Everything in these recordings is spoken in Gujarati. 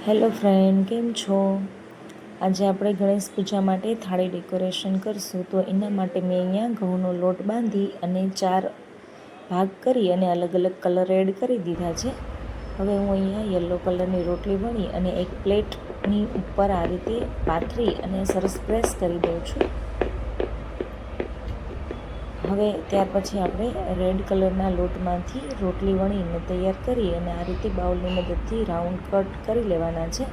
હેલો ફ્રેન્ડ, કેમ છો? આજે આપણે ગણેશ પૂજા માટે થાળી ડેકોરેશન કરશું. તો એના માટે મેં અહીંયા ઘઉંનો લોટ બાંધી અને 4 ભાગ કરી અને અલગ અલગ કલર એડ કરી દીધા છે. હવે હું અહીંયા યલો કલરની રોટલી વણી અને એક પ્લેટની ઉપર આ રીતે પાથરી અને સરસ પ્રેસ કરી દઉં છું. હવે ત્યાર પછી આપણે રેડ કલરના લોટમાંથી રોટલી વણીને તૈયાર કરી અને આ રીતે બાઉલની મદદથી રાઉન્ડ કટ કરી લેવાના છે.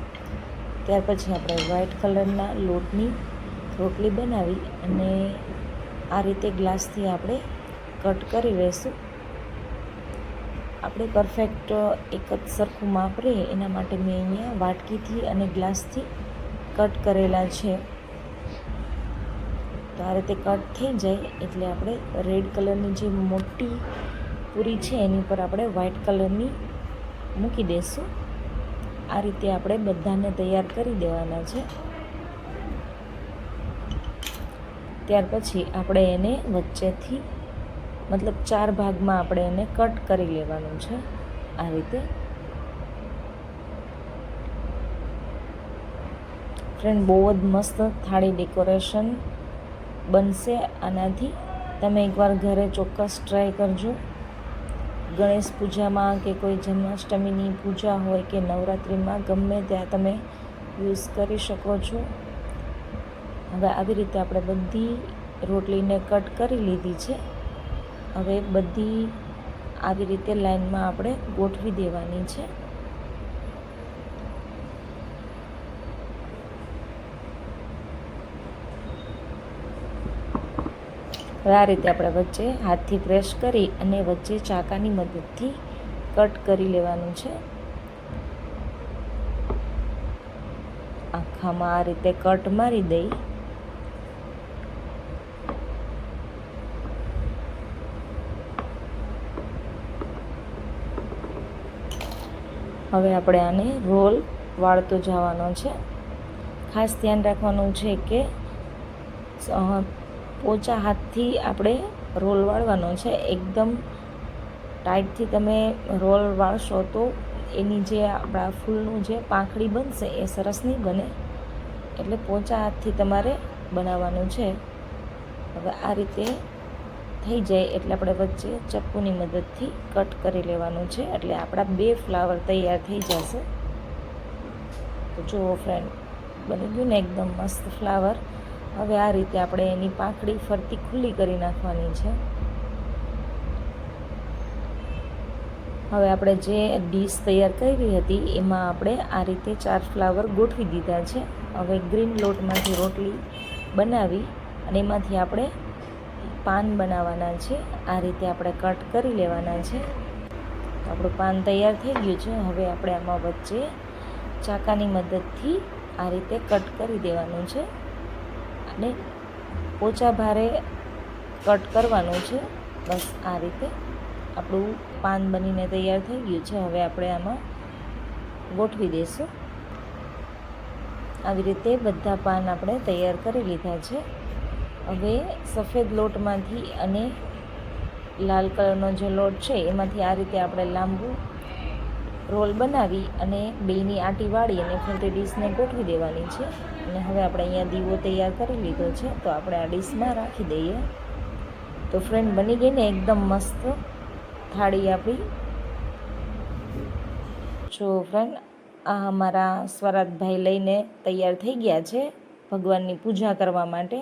ત્યાર પછી આપણે વ્હાઇટ કલરના લોટની રોટલી બનાવી અને આ રીતે ગ્લાસથી આપણે કટ કરી લઈશું. આપણે પરફેક્ટ એક જ સરખું માપ રહે એના માટે મેં અહીંયા વાટકીથી અને ગ્લાસથી કટ કરેલા છે. તો આ રીતે કટ થઈ જાય એટલે આપણે રેડ કલરની જે મોટી પૂરી છે એની ઉપર આપણે વ્હાઇટ કલરની મૂકી દઈશું. આ રીતે આપણે બધાને તૈયાર કરી દેવાના છે. ત્યાર પછી આપણે એને વચ્ચેથી મતલબ 4 ભાગમાં આપણે એને કટ કરી લેવાનું છે. આ રીતે ફ્રેન્ડ, બહુ જ મસ્ત થાળી ડેકોરેશન બનશે આનાથી. તમે એકવાર ઘરે ચોક્કસ ટ્રાય કરજો. ગણેશ પૂજામાં કે કોઈ જન્માષ્ટમીની પૂજા હોય કે નવરાત્રિમાં ગમે ત્યાં તમે યુઝ કરી શકો છો. હવે આવી રીતે આપણે બધી રોટલીને કટ કરી લીધી છે. હવે બધી આવી રીતે લાઈનમાં આપણે ગોઠવી દેવાની છે. આ રીતે આપણે વચ્ચે હાથથી પ્રેસ કરી અને વચ્ચે ચાકાની મદદથી કટ કરી લેવાનું છે. આખામાં આ રીતે કટ મારી દઈ હવે આપણે આને રોલ વાળતો જવાનો છે. ખાસ ધ્યાન રાખવાનું છે કે પોચા હાથથી આપણે રોલ વાળવાનો છે. એકદમ ટાઈટથી તમે રોલ વાળશો તો એની જે આપણા ફૂલનું જે પાંખડી બનશે એ સરસ નહીં બને. એટલે પોચા હાથથી તમારે બનાવવાનું છે. હવે આ રીતે થઈ જાય એટલે આપણે વચ્ચે ચપ્પુની મદદથી કટ કરી લેવાનું છે. એટલે આપણા 2 ફ્લાવર તૈયાર થઈ જશે. તો જુઓ ફ્રેન્ડ, બની ગયું ને એકદમ મસ્ત ફ્લાવર. હવે આ રીતે આપણે એની પાંખડી ફરતી ખુલ્લી કરી નાખવાની છે. હવે આપણે જે ડીશ તૈયાર કરી હતી એમાં આપણે આ રીતે 4 ફ્લાવર ગોઠવી દીધા છે. હવે ગ્રીન લોટમાંથી રોટલી બનાવી અને એમાંથી આપણે પાન બનાવવાના છે. આ રીતે આપણે કટ કરી લેવાના છે. આપણું પાન તૈયાર થઈ ગયું છે. હવે આપણે આમાં વચ્ચે ચાકાની મદદથી આ રીતે કટ કરી દેવાનું છે અને ઓછા ભારે કટ કરવાનું છે. બસ આ રીતે આપણું પાન બનીને તૈયાર થઈ ગયું છે. હવે આપણે આમાં ગોઠવી દઈશું. આવી રીતે બધા પાન આપણે તૈયાર કરી લીધા છે. હવે સફેદ લોટમાંથી અને લાલ કલરનો જે લોટ છે એમાંથી આ રીતે આપણે લાંબુ રોલ બનાવી અને બેયની આટી વાળી અને ફરતી ડીશને ગોઠવી દેવાની છે. અને હવે આપણે અહીંયા દીવો તૈયાર કરી લીધો છે. તો આપણે આ ડીશમાં રાખી દઈએ. તો ફ્રેન્ડ, બની ગઈ ને એકદમ મસ્ત થાળી આપણી. જો ફ્રેન્ડ, આ અમારા સ્વરાજભાઈ લઈને તૈયાર થઈ ગયા છે ભગવાનની પૂજા કરવા માટે.